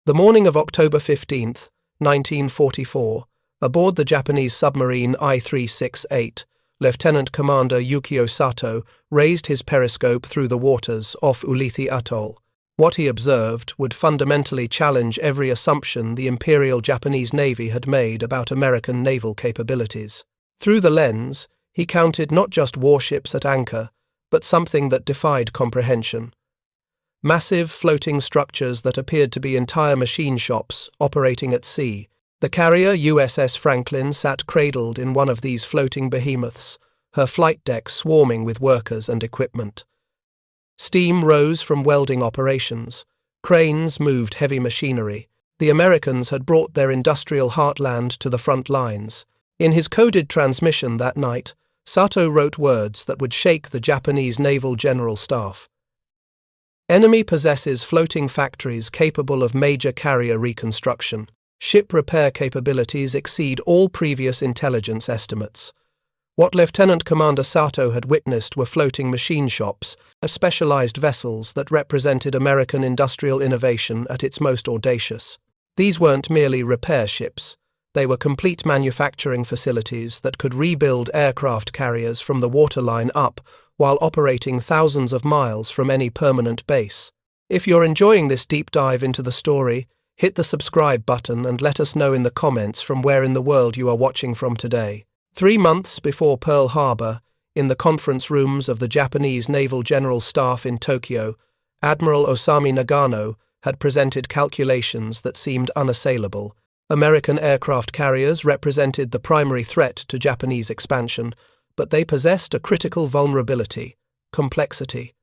The morning of October 15, 1944, aboard the Japanese submarine I-368, Lieutenant Commander Yukio Sato raised his periscope through the waters off Ulithi Atoll. What he observed would fundamentally challenge every assumption the Imperial Japanese Navy had made about American naval capabilities. Through the lens, he counted not just warships at anchor, but something that defied comprehension. Massive floating structures that appeared to be entire machine shops operating at sea. The carrier USS Franklin sat cradled in one of these floating behemoths, her flight deck swarming with workers and equipment. Steam rose from welding operations. Cranes moved heavy machinery. The Americans had brought their industrial heartland to the front lines. In his coded transmission that night, Sato wrote words that would shake the Japanese Naval General Staff. Enemy possesses floating factories capable of major carrier reconstruction. Ship repair capabilities exceed all previous intelligence estimates. What Lieutenant Commander Sato had witnessed were floating machine shops, specialized vessels that represented American industrial innovation at its most audacious. These weren't merely repair ships. They were complete manufacturing facilities that could rebuild aircraft carriers from the waterline up while operating thousands of miles from any permanent base. If you're enjoying this deep dive into the story, hit the subscribe button and let us know in the comments from where in the world you are watching from today. 3 months before Pearl Harbor, in the conference rooms of the Japanese Naval General Staff in Tokyo, Admiral Osamu Nagano had presented calculations that seemed unassailable. American aircraft carriers represented the primary threat to Japanese expansion, but they possessed a critical vulnerability: complexity.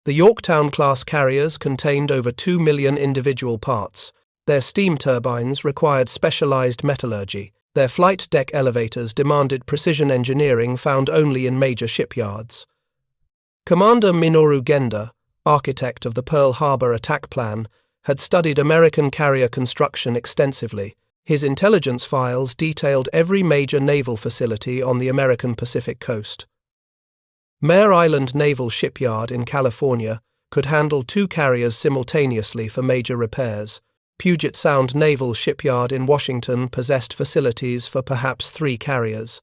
The Yorktown-class carriers contained over 2 million individual parts. Their steam turbines required specialized metallurgy. Their flight deck elevators demanded precision engineering found only in major shipyards. Commander Minoru Genda, architect of the Pearl Harbor attack plan, had studied American carrier construction extensively. His intelligence files detailed every major naval facility on the American Pacific coast. Mare Island Naval Shipyard in California could handle 2 carriers simultaneously for major repairs. Puget Sound Naval Shipyard in Washington possessed facilities for perhaps 3 carriers.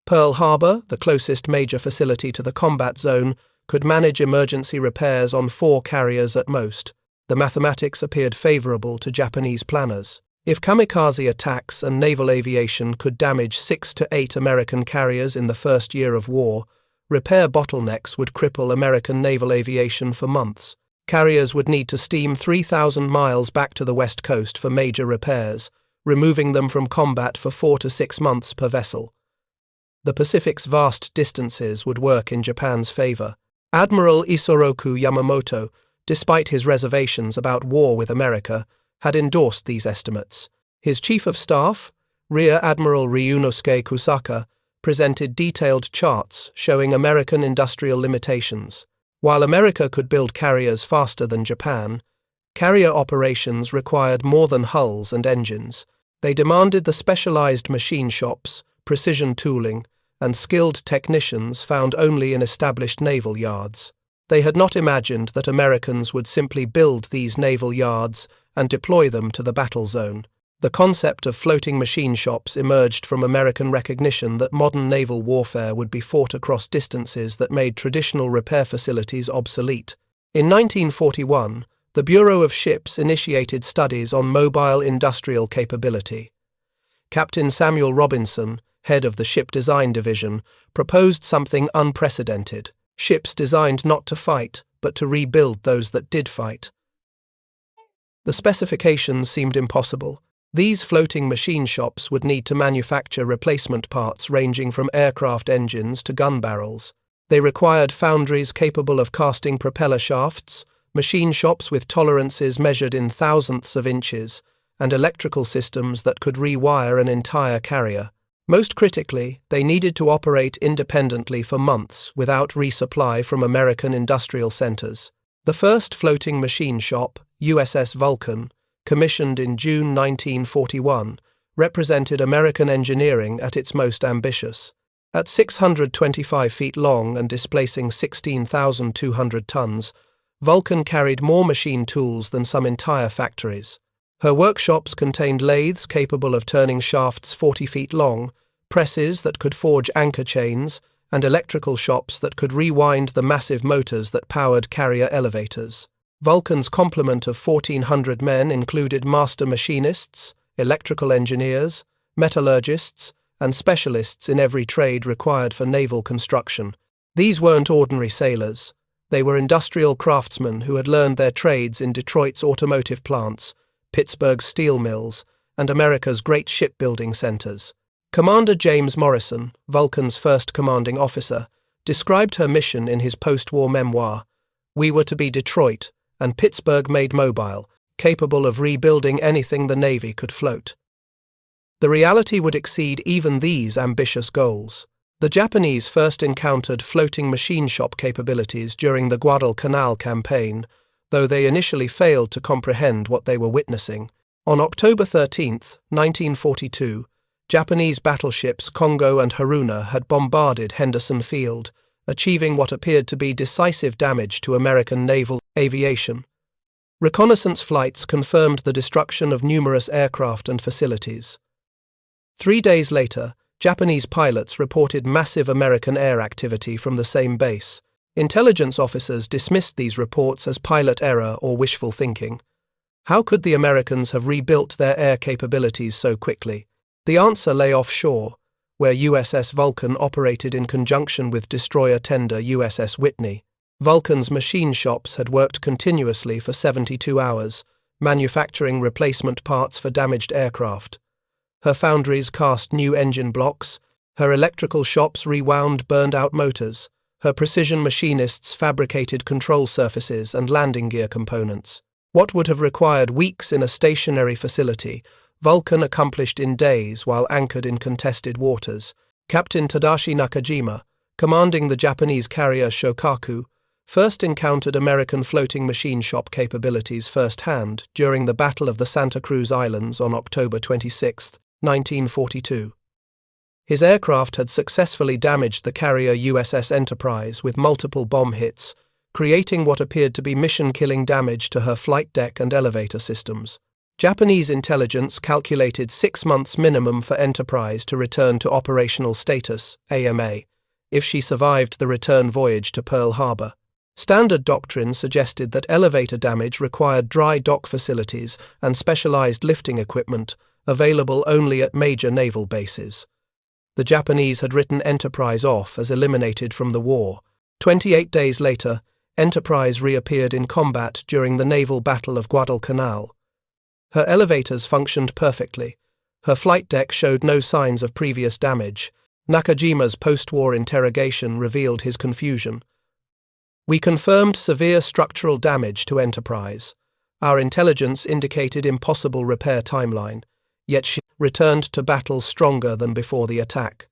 Pearl Harbor, the closest major facility to the combat zone, could manage emergency repairs on 4 carriers at most. The mathematics appeared favorable to Japanese planners. If kamikaze attacks and naval aviation could damage 6 to 8 American carriers in the first year of war, repair bottlenecks would cripple American naval aviation for months. Carriers would need to steam 3,000 miles back to the west coast for major repairs, removing them from combat for 4 to 6 months per vessel. The Pacific's vast distances would work in Japan's favor. Admiral Isoroku Yamamoto, despite his reservations about war with America, had endorsed these estimates. His chief of staff, Rear Admiral Ryunosuke Kusaka, presented detailed charts showing American industrial limitations. While America could build carriers faster than Japan, carrier operations required more than hulls and engines. They demanded the specialized machine shops, precision tooling, and skilled technicians found only in established naval yards. They had not imagined that Americans would simply build these naval yards and deploy them to the battle zone. The concept of floating machine shops emerged from American recognition that modern naval warfare would be fought across distances that made traditional repair facilities obsolete. In 1941, the Bureau of Ships initiated studies on mobile industrial capability. Captain Samuel Robinson, head of the Ship Design Division, proposed something unprecedented: ships designed not to fight, but to rebuild those that did fight. The specifications seemed impossible. These floating machine shops would need to manufacture replacement parts ranging from aircraft engines to gun barrels. They required foundries capable of casting propeller shafts, machine shops with tolerances measured in thousandths of inches, and electrical systems that could rewire an entire carrier. Most critically, they needed to operate independently for months without resupply from American industrial centers. The first floating machine shop, USS Vulcan, commissioned in June 1941, represented American engineering at its most ambitious. At 625 feet long and displacing 16,200 tons, Vulcan carried more machine tools than some entire factories. Her workshops contained lathes capable of turning shafts 40 feet long, presses that could forge anchor chains, and electrical shops that could rewind the massive motors that powered carrier elevators. Vulcan's complement of 1,400 men included master machinists, electrical engineers, metallurgists, and specialists in every trade required for naval construction. These weren't ordinary sailors. They were industrial craftsmen who had learned their trades in Detroit's automotive plants, Pittsburgh's steel mills, and America's great shipbuilding centers. Commander James Morrison, Vulcan's first commanding officer, described her mission in his post-war memoir, "We were to be Detroit, and Pittsburgh made mobile, capable of rebuilding anything the Navy could float." The reality would exceed even these ambitious goals. The Japanese first encountered floating machine shop capabilities during the Guadalcanal campaign, though they initially failed to comprehend what they were witnessing. On October 13, 1942, Japanese battleships Kongo and Haruna had bombarded Henderson Field, achieving what appeared to be decisive damage to American naval aviation. Reconnaissance flights confirmed the destruction of numerous aircraft and facilities. 3 days later, Japanese pilots reported massive American air activity from the same base. Intelligence officers dismissed these reports as pilot error or wishful thinking. How could the Americans have rebuilt their air capabilities so quickly? The answer lay offshore, where USS Vulcan operated in conjunction with destroyer tender USS Whitney. Vulcan's machine shops had worked continuously for 72 hours, manufacturing replacement parts for damaged aircraft. Her foundries cast new engine blocks, her electrical shops rewound burned-out motors, her precision machinists fabricated control surfaces and landing gear components. What would have required weeks in a stationary facility, Vulcan accomplished in days while anchored in contested waters. Captain Tadashi Nakajima, commanding the Japanese carrier Shokaku, first encountered American floating machine shop capabilities firsthand during the Battle of the Santa Cruz Islands on October 26, 1942. His aircraft had successfully damaged the carrier USS Enterprise with multiple bomb hits, creating what appeared to be mission-killing damage to her flight deck and elevator systems. Japanese intelligence calculated 6 months minimum for Enterprise to return to operational status, AMA, if she survived the return voyage to Pearl Harbor. Standard doctrine suggested that elevator damage required dry dock facilities and specialized lifting equipment, available only at major naval bases. The Japanese had written Enterprise off as eliminated from the war. 28 days later, Enterprise reappeared in combat during the naval battle of Guadalcanal. Her elevators functioned perfectly. Her flight deck showed no signs of previous damage. Nakajima's post-war interrogation revealed his confusion. "We confirmed severe structural damage to Enterprise. Our intelligence indicated impossible repair timeline, yet she returned to battle stronger than before the attack."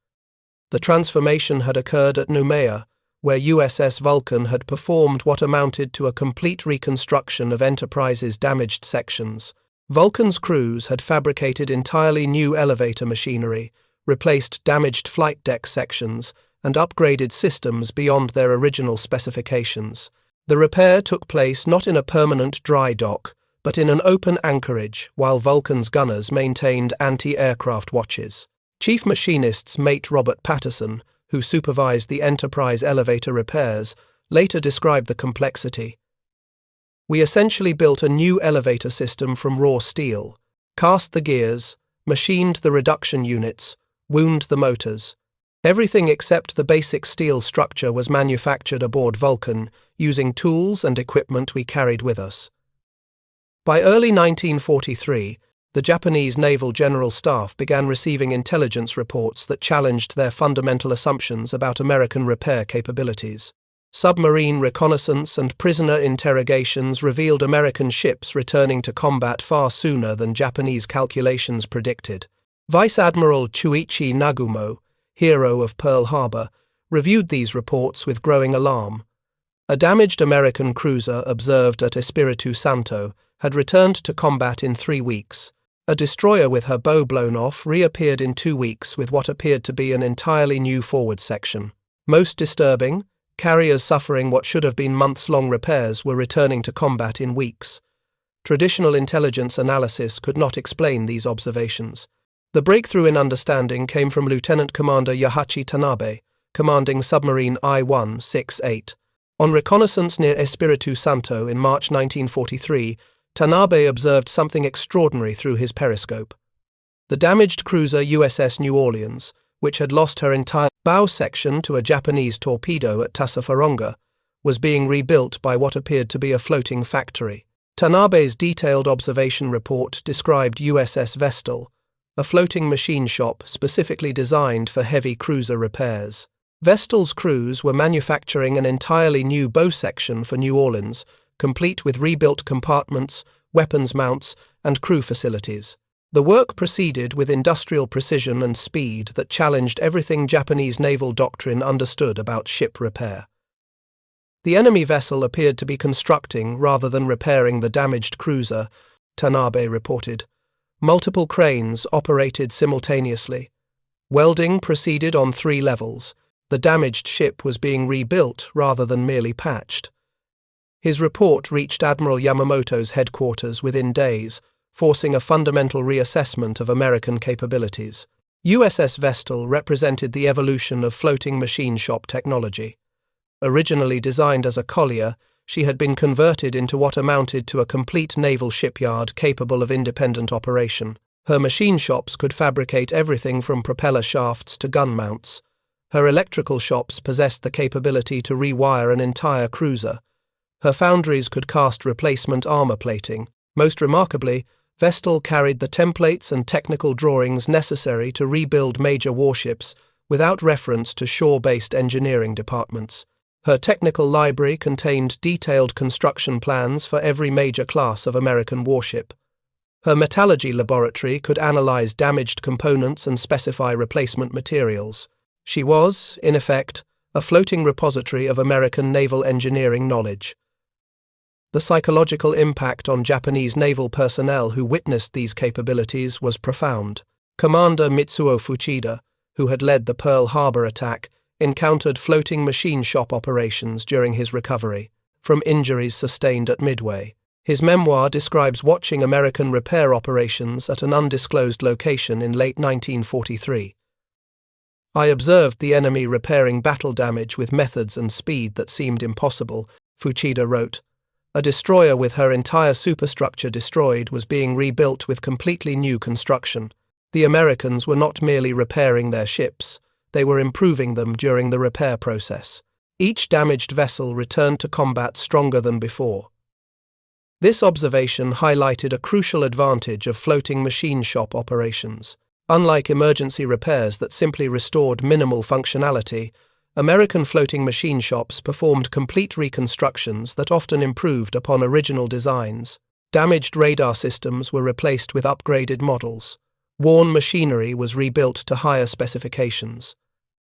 The transformation had occurred at Noumea, where USS Vulcan had performed what amounted to a complete reconstruction of Enterprise's damaged sections. Vulcan's crews had fabricated entirely new elevator machinery, replaced damaged flight deck sections, and upgraded systems beyond their original specifications. The repair took place not in a permanent dry dock, but in an open anchorage, while Vulcan's gunners maintained anti-aircraft watches. Chief Machinist's mate Robert Patterson, who supervised the Enterprise elevator repairs, later described the complexity. "We essentially built a new elevator system from raw steel, cast the gears, machined the reduction units, wound the motors. Everything except the basic steel structure was manufactured aboard Vulcan, using tools and equipment we carried with us." By early 1943, the Japanese Naval General Staff began receiving intelligence reports that challenged their fundamental assumptions about American repair capabilities. Submarine reconnaissance and prisoner interrogations revealed American ships returning to combat far sooner than Japanese calculations predicted. Vice Admiral Chuichi Nagumo, hero of Pearl Harbor, reviewed these reports with growing alarm. A damaged American cruiser observed at Espiritu Santo had returned to combat in 3 weeks. A destroyer with her bow blown off reappeared in 2 weeks with what appeared to be an entirely new forward section. Most disturbing, carriers suffering what should have been months-long repairs were returning to combat in weeks. Traditional intelligence analysis could not explain these observations. The breakthrough in understanding came from Lieutenant Commander Yahachi Tanabe, commanding submarine I-168. On reconnaissance near Espiritu Santo in March 1943, Tanabe observed something extraordinary through his periscope. The damaged cruiser USS New Orleans, which had lost her entire bow section to a Japanese torpedo at Tassafaronga, was being rebuilt by what appeared to be a floating factory. Tanabe's detailed observation report described USS Vestal, a floating machine shop specifically designed for heavy cruiser repairs. Vestal's crews were manufacturing an entirely new bow section for New Orleans, complete with rebuilt compartments, weapons mounts, and crew facilities. The work proceeded with industrial precision and speed that challenged everything Japanese naval doctrine understood about ship repair. The enemy vessel appeared to be constructing rather than repairing the damaged cruiser, Tanabe reported. Multiple cranes operated simultaneously. Welding proceeded on 3 levels. The damaged ship was being rebuilt rather than merely patched. His report reached Admiral Yamamoto's headquarters within days, forcing a fundamental reassessment of American capabilities. USS Vestal represented the evolution of floating machine shop technology. Originally designed as a collier, she had been converted into what amounted to a complete naval shipyard capable of independent operation. Her machine shops could fabricate everything from propeller shafts to gun mounts. Her electrical shops possessed the capability to rewire an entire cruiser. Her foundries could cast replacement armor plating. Most remarkably, Vestal carried the templates and technical drawings necessary to rebuild major warships without reference to shore-based engineering departments. Her technical library contained detailed construction plans for every major class of American warship. Her metallurgy laboratory could analyze damaged components and specify replacement materials. She was, in effect, a floating repository of American naval engineering knowledge. The psychological impact on Japanese naval personnel who witnessed these capabilities was profound. Commander Mitsuo Fuchida, who had led the Pearl Harbor attack, encountered floating machine shop operations during his recovery from injuries sustained at Midway. His memoir describes watching American repair operations at an undisclosed location in late 1943. I observed the enemy repairing battle damage with methods and speed that seemed impossible, Fuchida wrote. A destroyer with her entire superstructure destroyed was being rebuilt with completely new construction. The Americans were not merely repairing their ships, they were improving them during the repair process. Each damaged vessel returned to combat stronger than before. This observation highlighted a crucial advantage of floating machine shop operations. Unlike emergency repairs that simply restored minimal functionality, American floating machine shops performed complete reconstructions that often improved upon original designs. Damaged radar systems were replaced with upgraded models. Worn machinery was rebuilt to higher specifications.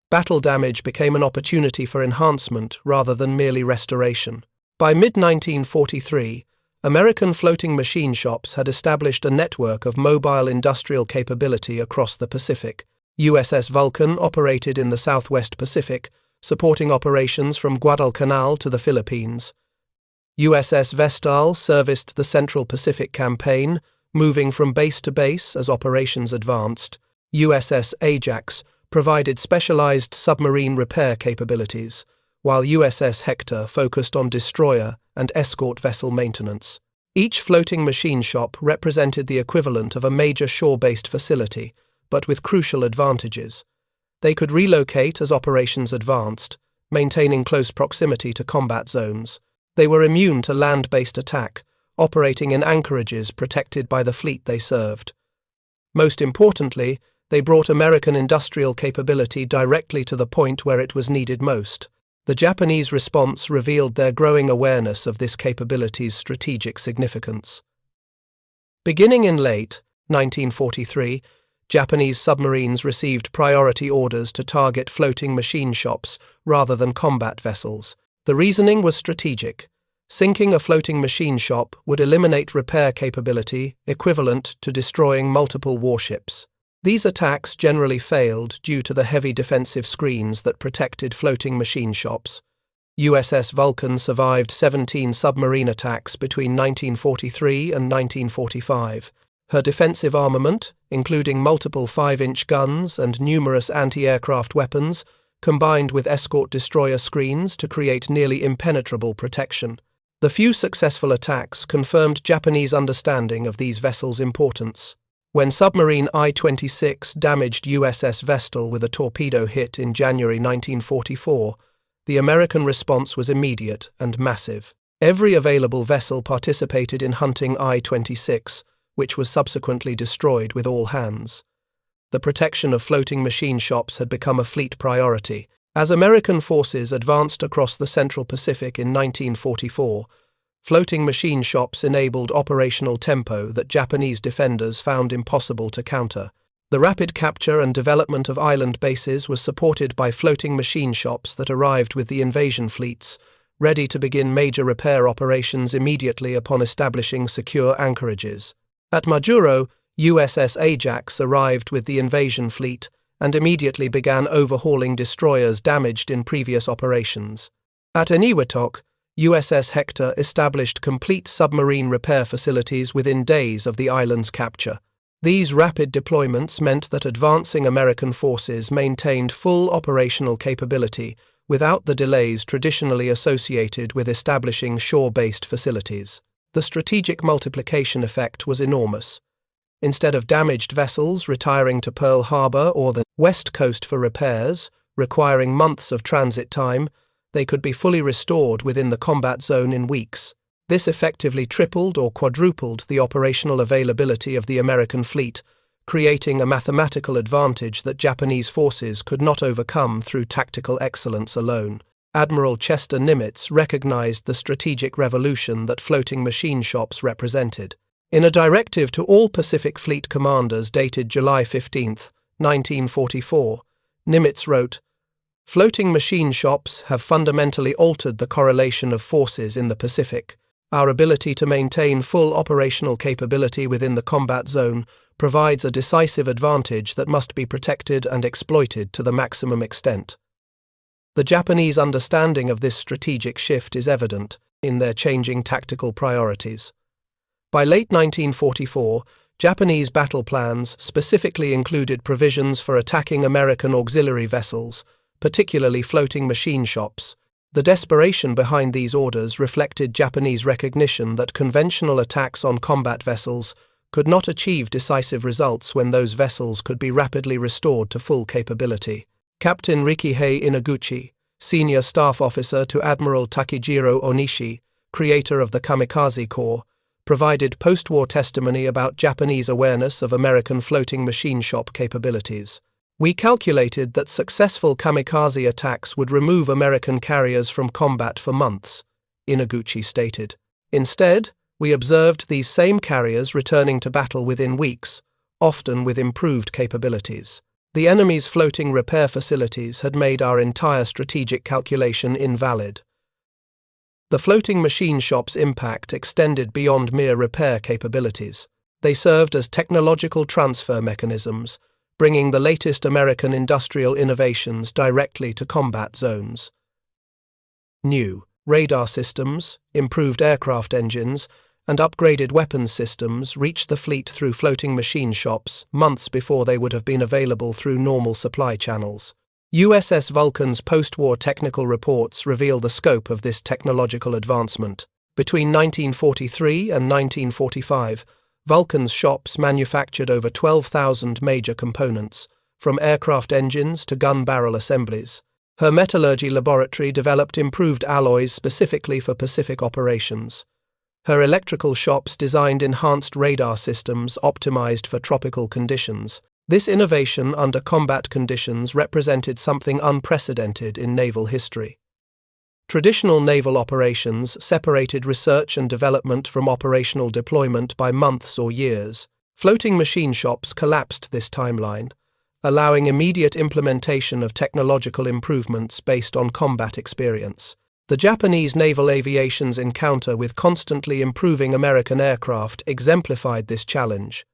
Battle damage became an opportunity for enhancement rather than merely restoration. By mid-1943, American floating machine shops had established a network of mobile industrial capability across the Pacific. USS Vulcan operated in the Southwest Pacific, supporting operations from Guadalcanal to the Philippines. USS Vestal serviced the Central Pacific Campaign, moving from base to base as operations advanced. USS Ajax provided specialized submarine repair capabilities, while USS Hector focused on destroyer and escort vessel maintenance. Each floating machine shop represented the equivalent of a major shore-based facility, but with crucial advantages. They could relocate as operations advanced, maintaining close proximity to combat zones. They were immune to land-based attack, operating in anchorages protected by the fleet they served. Most importantly, they brought American industrial capability directly to the point where it was needed most. The Japanese response revealed their growing awareness of this capability's strategic significance. Beginning in late 1943, Japanese submarines received priority orders to target floating machine shops rather than combat vessels. The reasoning was strategic. Sinking a floating machine shop would eliminate repair capability equivalent to destroying multiple warships. These attacks generally failed due to the heavy defensive screens that protected floating machine shops. USS Vulcan survived 17 submarine attacks between 1943 and 1945. Her defensive armament, including multiple 5-inch guns and numerous anti-aircraft weapons, combined with escort destroyer screens to create nearly impenetrable protection. The few successful attacks confirmed Japanese understanding of these vessels' importance. When submarine I-26 damaged USS Vestal with a torpedo hit in January 1944, the American response was immediate and massive. Every available vessel participated in hunting I-26, which was subsequently destroyed with all hands. The protection of floating machine shops had become a fleet priority. As American forces advanced across the Central Pacific in 1944, floating machine shops enabled operational tempo that Japanese defenders found impossible to counter. The rapid capture and development of island bases was supported by floating machine shops that arrived with the invasion fleets, ready to begin major repair operations immediately upon establishing secure anchorages. At Majuro, USS Ajax arrived with the invasion fleet and immediately began overhauling destroyers damaged in previous operations. At Eniwetok, USS Hector established complete submarine repair facilities within days of the island's capture. These rapid deployments meant that advancing American forces maintained full operational capability without the delays traditionally associated with establishing shore-based facilities. The strategic multiplication effect was enormous. Instead of damaged vessels retiring to Pearl Harbor or the West Coast for repairs, requiring months of transit time, they could be fully restored within the combat zone in weeks. This effectively tripled or quadrupled the operational availability of the American fleet, creating a mathematical advantage that Japanese forces could not overcome through tactical excellence alone. Admiral Chester Nimitz recognized the strategic revolution that floating machine shops represented. In a directive to all Pacific Fleet commanders dated July 15, 1944, Nimitz wrote, "Floating machine shops have fundamentally altered the correlation of forces in the Pacific. Our ability to maintain full operational capability within the combat zone provides a decisive advantage that must be protected and exploited to the maximum extent." The Japanese understanding of this strategic shift is evident in their changing tactical priorities. By late 1944, Japanese battle plans specifically included provisions for attacking American auxiliary vessels, particularly floating machine shops. The desperation behind these orders reflected Japanese recognition that conventional attacks on combat vessels could not achieve decisive results when those vessels could be rapidly restored to full capability. Captain Rikihei Inaguchi, senior staff officer to Admiral Takejiro Onishi, creator of the Kamikaze Corps, provided post-war testimony about Japanese awareness of American floating machine shop capabilities. "We calculated that successful kamikaze attacks would remove American carriers from combat for months," Inaguchi stated. "Instead, we observed these same carriers returning to battle within weeks, often with improved capabilities. The enemy's floating repair facilities had made our entire strategic calculation invalid." The floating machine shop's impact extended beyond mere repair capabilities. They served as technological transfer mechanisms, bringing the latest American industrial innovations directly to combat zones. New radar systems, improved aircraft engines, and upgraded weapons systems reached the fleet through floating machine shops months before they would have been available through normal supply channels. USS Vulcan's post-war technical reports reveal the scope of this technological advancement. Between 1943 and 1945, Vulcan's shops manufactured over 12,000 major components, from aircraft engines to gun barrel assemblies. Her metallurgy laboratory developed improved alloys specifically for Pacific operations. Her electrical shops designed enhanced radar systems optimized for tropical conditions. This innovation under combat conditions represented something unprecedented in naval history. Traditional naval operations separated research and development from operational deployment by months or years. Floating machine shops collapsed this timeline, allowing immediate implementation of technological improvements based on combat experience. The Japanese naval aviation's encounter with constantly improving American aircraft exemplified this challenge.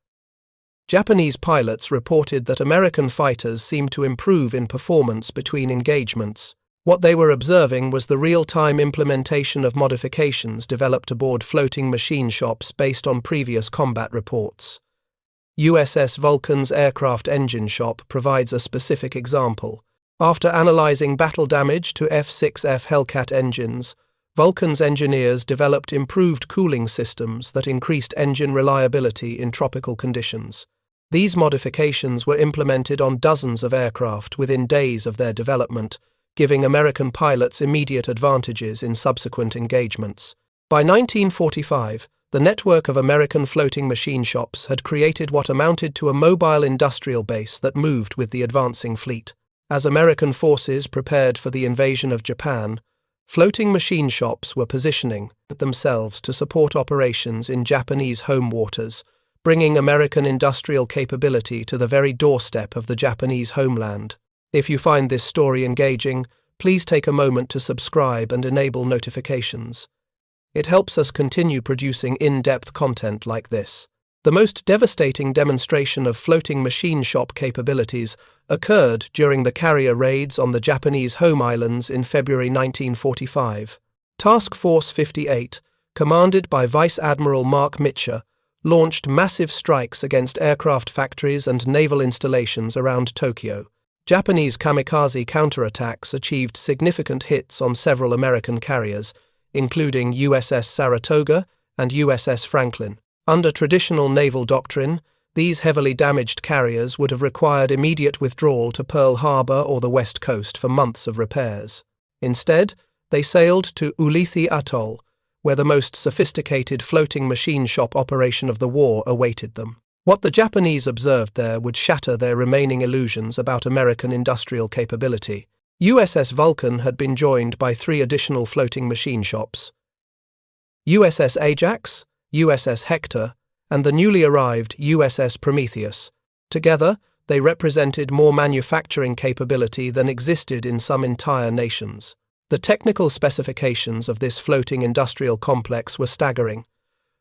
Japanese pilots reported that American fighters seemed to improve in performance between engagements, What they were observing was the real-time implementation of modifications developed aboard floating machine shops based on previous combat reports. USS Vulcan's aircraft engine shop provides a specific example. After analyzing battle damage to F-6F Hellcat engines, Vulcan's engineers developed improved cooling systems that increased engine reliability in tropical conditions. These modifications were implemented on dozens of aircraft within days of their development, giving American pilots immediate advantages in subsequent engagements. By 1945, the network of American floating machine shops had created what amounted to a mobile industrial base that moved with the advancing fleet. As American forces prepared for the invasion of Japan, floating machine shops were positioning themselves to support operations in Japanese home waters, bringing American industrial capability to the very doorstep of the Japanese homeland. If you find this story engaging, please take a moment to subscribe and enable notifications. It helps us continue producing in-depth content like this. The most devastating demonstration of floating machine shop capabilities occurred during the carrier raids on the Japanese home islands in February 1945. Task Force 58, commanded by Vice Admiral Mark Mitcher, launched massive strikes against aircraft factories and naval installations around Tokyo. Japanese kamikaze counterattacks achieved significant hits on several American carriers, including USS Saratoga and USS Franklin. Under traditional naval doctrine, these heavily damaged carriers would have required immediate withdrawal to Pearl Harbor or the West Coast for months of repairs. Instead, they sailed to Ulithi Atoll, where the most sophisticated floating machine shop operation of the war awaited them. What the Japanese observed there would shatter their remaining illusions about American industrial capability. USS Vulcan had been joined by 3 additional floating machine shops: USS Ajax, USS Hector, and the newly arrived USS Prometheus. Together, they represented more manufacturing capability than existed in some entire nations. The technical specifications of this floating industrial complex were staggering: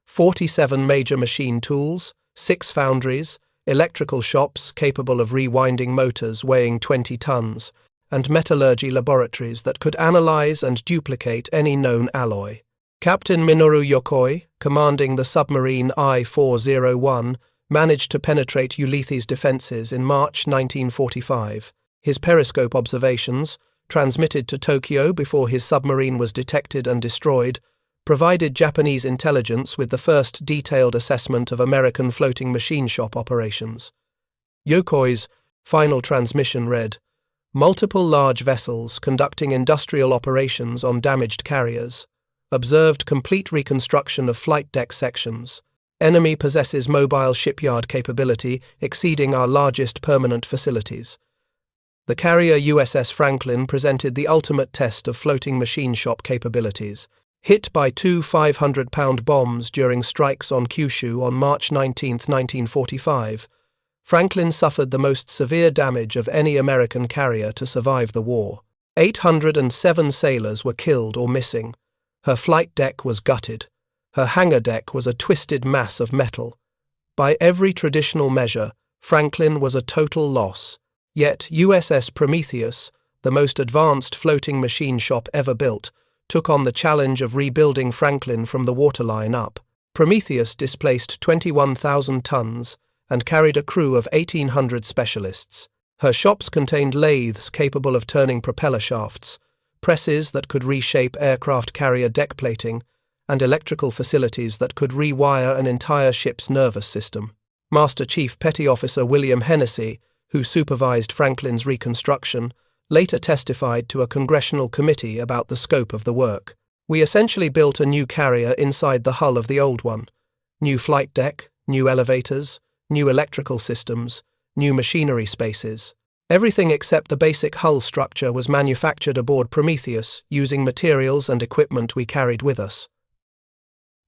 47 major machine tools, 6 foundries, electrical shops capable of rewinding motors weighing 20 tons, and metallurgy laboratories that could analyze and duplicate any known alloy. Captain Minoru Yokoi, commanding the submarine I-401, managed to penetrate Ulithi's defenses in March 1945. His periscope observations, transmitted to Tokyo before his submarine was detected and destroyed, provided Japanese intelligence with the first detailed assessment of American floating machine shop operations. Yokoi's final transmission read, "Multiple large vessels conducting industrial operations on damaged carriers. Observed complete reconstruction of flight deck sections. Enemy possesses mobile shipyard capability exceeding our largest permanent facilities." The carrier USS Franklin presented the ultimate test of floating machine shop capabilities. Hit by 2 500-pound bombs during strikes on Kyushu on March 19, 1945, Franklin suffered the most severe damage of any American carrier to survive the war. 807 sailors were killed or missing. Her flight deck was gutted. Her hangar deck was a twisted mass of metal. By every traditional measure, Franklin was a total loss. Yet USS Prometheus, the most advanced floating machine shop ever built, took on the challenge of rebuilding Franklin from the waterline up. Prometheus displaced 21,000 tons and carried a crew of 1,800 specialists. Her shops contained lathes capable of turning propeller shafts, presses that could reshape aircraft carrier deck plating, and electrical facilities that could rewire an entire ship's nervous system. Master Chief Petty Officer William Hennessy, who supervised Franklin's reconstruction, later testified to a congressional committee about the scope of the work. "We essentially built a new carrier inside the hull of the old one. New flight deck, new elevators, new electrical systems, new machinery spaces. Everything except the basic hull structure was manufactured aboard Prometheus using materials and equipment we carried with us."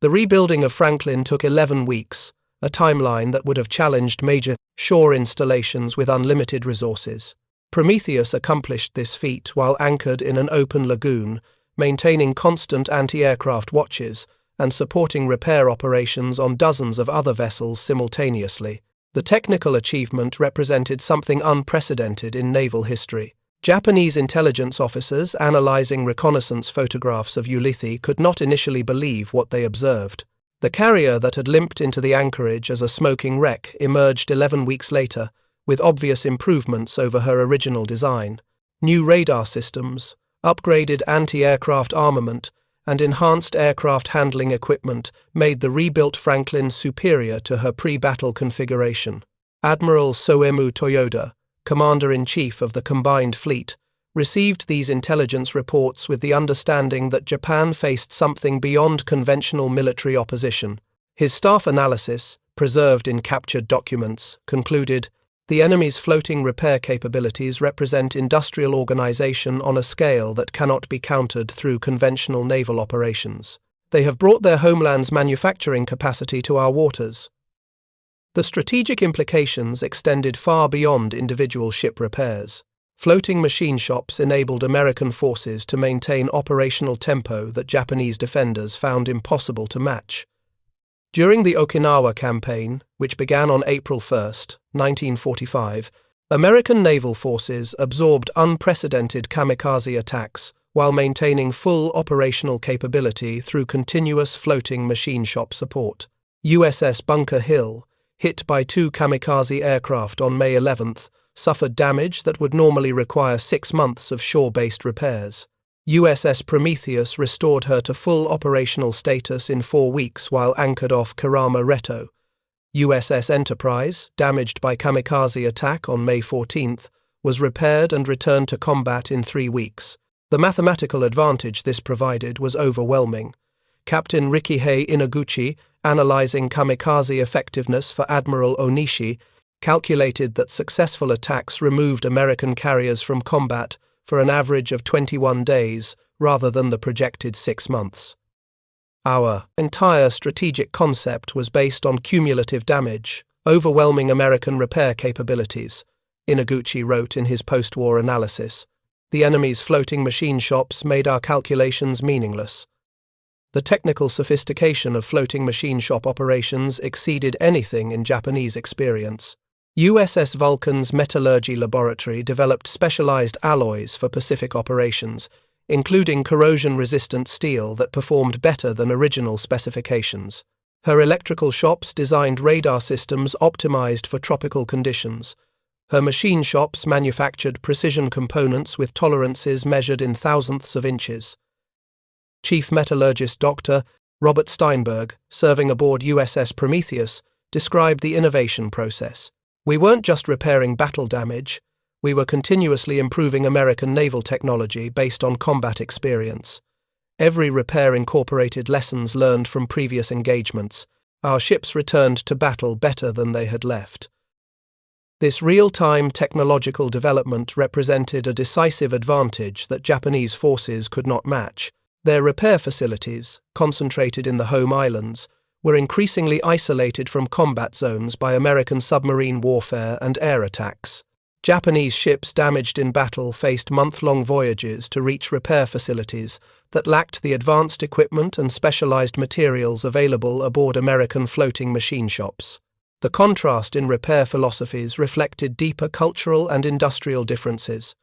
The rebuilding of Franklin took 11 weeks, a timeline that would have challenged major shore installations with unlimited resources. Prometheus accomplished this feat while anchored in an open lagoon, maintaining constant anti-aircraft watches and supporting repair operations on dozens of other vessels simultaneously. The technical achievement represented something unprecedented in naval history. Japanese intelligence officers analyzing reconnaissance photographs of Ulithi could not initially believe what they observed. The carrier that had limped into the anchorage as a smoking wreck emerged 11 weeks later, with obvious improvements over her original design. New radar systems, upgraded anti-aircraft armament, and enhanced aircraft handling equipment made the rebuilt Franklin superior to her pre-battle configuration. Admiral Soemu Toyoda, Commander-in-Chief of the Combined Fleet, received these intelligence reports with the understanding that Japan faced something beyond conventional military opposition. His staff analysis, preserved in captured documents, concluded, "The enemy's floating repair capabilities represent industrial organization on a scale that cannot be countered through conventional naval operations. They have brought their homeland's manufacturing capacity to our waters." The strategic implications extended far beyond individual ship repairs. Floating machine shops enabled American forces to maintain operational tempo that Japanese defenders found impossible to match. During the Okinawa campaign, which began on April 1, 1945, American naval forces absorbed unprecedented kamikaze attacks while maintaining full operational capability through continuous floating machine shop support. USS Bunker Hill, hit by 2 kamikaze aircraft on May 11, suffered damage that would normally require 6 months of shore-based repairs. USS Prometheus restored her to full operational status in 4 weeks while anchored off Karama Reto. USS Enterprise, damaged by kamikaze attack on May 14, was repaired and returned to combat in 3 weeks. The mathematical advantage this provided was overwhelming. Captain Rikihei Inaguchi, analyzing kamikaze effectiveness for Admiral Onishi, calculated that successful attacks removed American carriers from combat for an average of 21 days rather than the projected 6 months. Our entire strategic concept was based on cumulative damage, overwhelming American repair capabilities, Inaguchi wrote in his post-war analysis. The enemy's floating machine shops made our calculations meaningless. The technical sophistication of floating machine shop operations exceeded anything in Japanese experience. USS Vulcan's metallurgy laboratory developed specialized alloys for Pacific operations, including corrosion-resistant steel that performed better than original specifications. Her electrical shops designed radar systems optimized for tropical conditions. Her machine shops manufactured precision components with tolerances measured in thousandths of inches. Chief Metallurgist Dr. Robert Steinberg, serving aboard USS Prometheus, described the innovation process. "We weren't just repairing battle damage, we were continuously improving American naval technology based on combat experience. Every repair incorporated lessons learned from previous engagements. Our ships returned to battle better than they had left." This real-time technological development represented a decisive advantage that Japanese forces could not match. Their repair facilities, concentrated in the home islands, were increasingly isolated from combat zones by American submarine warfare and air attacks. Japanese ships damaged in battle faced month-long voyages to reach repair facilities that lacked the advanced equipment and specialized materials available aboard American floating machine shops. The contrast in repair philosophies reflected deeper cultural and industrial differences.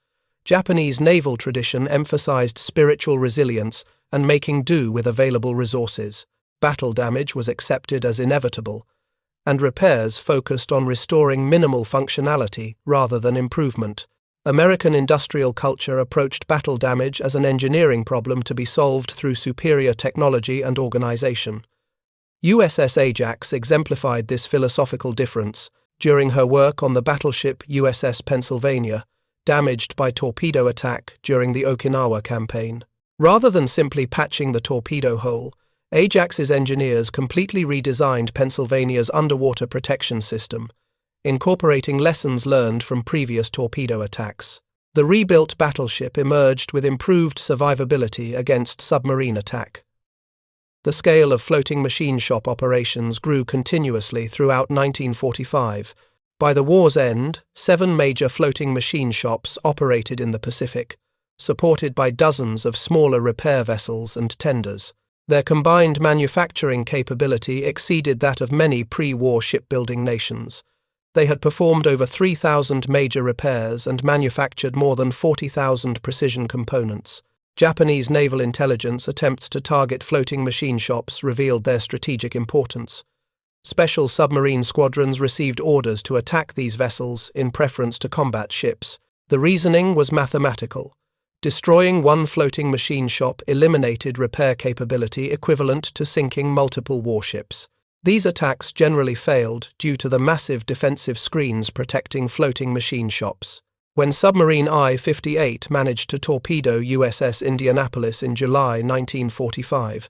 Japanese naval tradition emphasized spiritual resilience and making do with available resources. Battle damage was accepted as inevitable, and repairs focused on restoring minimal functionality rather than improvement. American industrial culture approached battle damage as an engineering problem to be solved through superior technology and organization. USS Ajax exemplified this philosophical difference during her work on the battleship USS Pennsylvania, damaged by torpedo attack during the Okinawa campaign. Rather than simply patching the torpedo hole, Ajax's engineers completely redesigned Pennsylvania's underwater protection system, incorporating lessons learned from previous torpedo attacks. The rebuilt battleship emerged with improved survivability against submarine attack. The scale of floating machine shop operations grew continuously throughout 1945. By the war's end, 7 major floating machine shops operated in the Pacific, supported by dozens of smaller repair vessels and tenders. Their combined manufacturing capability exceeded that of many pre-war shipbuilding nations. They had performed over 3,000 major repairs and manufactured more than 40,000 precision components. Japanese naval intelligence attempts to target floating machine shops revealed their strategic importance. Special submarine squadrons received orders to attack these vessels in preference to combat ships. The reasoning was mathematical. Destroying one floating machine shop eliminated repair capability equivalent to sinking multiple warships. These attacks generally failed due to the massive defensive screens protecting floating machine shops. When submarine I-58 managed to torpedo USS Indianapolis in July 1945,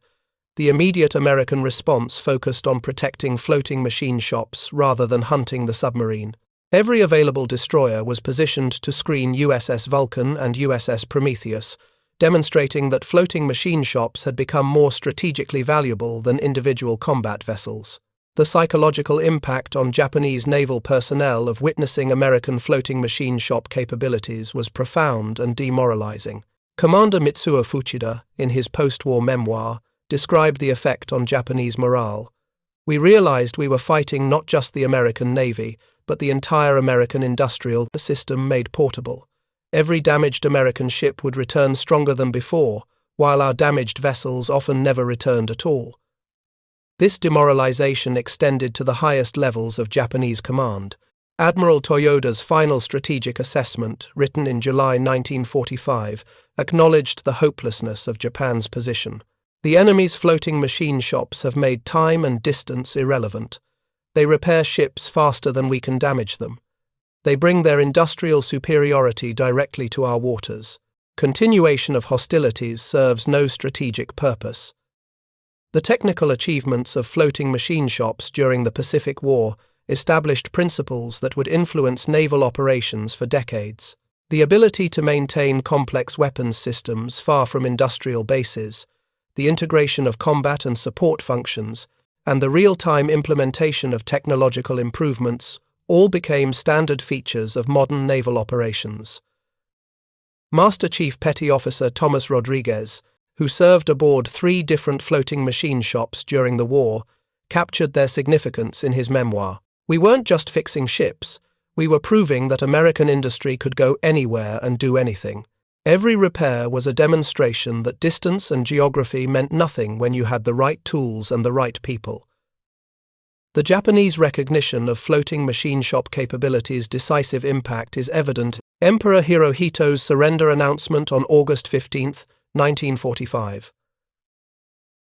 the immediate American response focused on protecting floating machine shops rather than hunting the submarine. Every available destroyer was positioned to screen USS Vulcan and USS Prometheus, demonstrating that floating machine shops had become more strategically valuable than individual combat vessels. The psychological impact on Japanese naval personnel of witnessing American floating machine shop capabilities was profound and demoralizing. Commander Mitsuo Fuchida, in his post-war memoir, described the effect on Japanese morale. "We realized we were fighting not just the American Navy, but the entire American industrial system made portable. Every damaged American ship would return stronger than before, while our damaged vessels often never returned at all." This demoralization extended to the highest levels of Japanese command. Admiral Toyoda's final strategic assessment, written in July 1945, acknowledged the hopelessness of Japan's position. "The enemy's floating machine shops have made time and distance irrelevant. They repair ships faster than we can damage them. They bring their industrial superiority directly to our waters. Continuation of hostilities serves no strategic purpose." The technical achievements of floating machine shops during the Pacific War established principles that would influence naval operations for decades. The ability to maintain complex weapons systems far from industrial bases, the integration of combat and support functions, and the real-time implementation of technological improvements all became standard features of modern naval operations. Master Chief Petty Officer Thomas Rodriguez, who served aboard 3 different floating machine shops during the war, captured their significance in his memoir. "We weren't just fixing ships, we were proving that American industry could go anywhere and do anything. Every repair was a demonstration that distance and geography meant nothing when you had the right tools and the right people." The Japanese recognition of floating machine shop capabilities' decisive impact is evident in Emperor Hirohito's surrender announcement on August 15, 1945.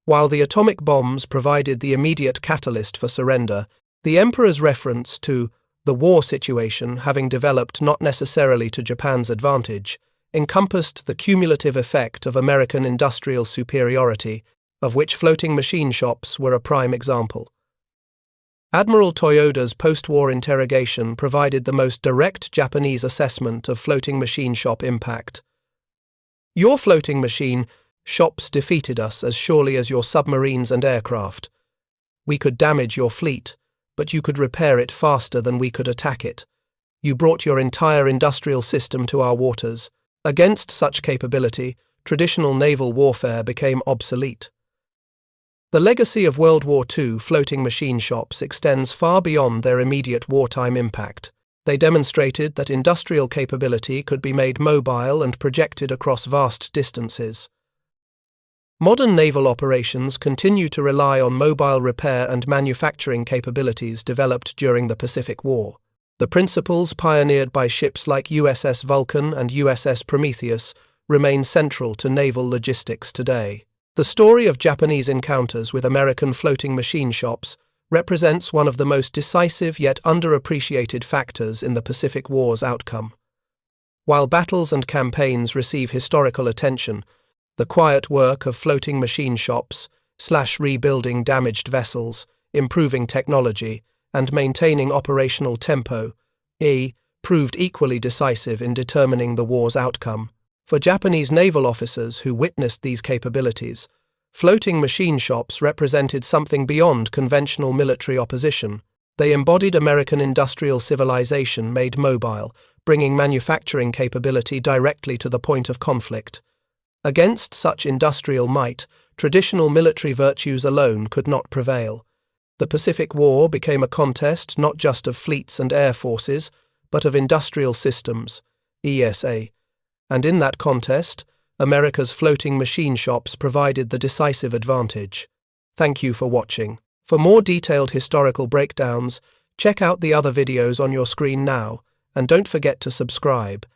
While the atomic bombs provided the immediate catalyst for surrender, the Emperor's reference to the war situation having developed not necessarily to Japan's advantage encompassed the cumulative effect of American industrial superiority, of which floating machine shops were a prime example. Admiral Toyoda's post-war interrogation provided the most direct Japanese assessment of floating machine shop impact. "Your floating machine shops defeated us as surely as your submarines and aircraft. We could damage your fleet, but you could repair it faster than we could attack it. You brought your entire industrial system to our waters. Against such capability, traditional naval warfare became obsolete." The legacy of World War II floating machine shops extends far beyond their immediate wartime impact. They demonstrated that industrial capability could be made mobile and projected across vast distances. Modern naval operations continue to rely on mobile repair and manufacturing capabilities developed during the Pacific War. The principles pioneered by ships like USS Vulcan and USS Prometheus remain central to naval logistics today. The story of Japanese encounters with American floating machine shops represents one of the most decisive yet underappreciated factors in the Pacific War's outcome. While battles and campaigns receive historical attention, the quiet work of floating machine shops, rebuilding damaged vessels, improving technology, and maintaining operational tempo, proved equally decisive in determining the war's outcome. For Japanese naval officers who witnessed these capabilities, floating machine shops represented something beyond conventional military opposition. They embodied American industrial civilization made mobile, bringing manufacturing capability directly to the point of conflict. Against such industrial might, traditional military virtues alone could not prevail. The Pacific War became a contest not just of fleets and air forces, but of industrial systems, ESA, and in that contest, America's floating machine shops provided the decisive advantage. Thank you for watching. For more detailed historical breakdowns, check out the other videos on your screen now, and don't forget to subscribe.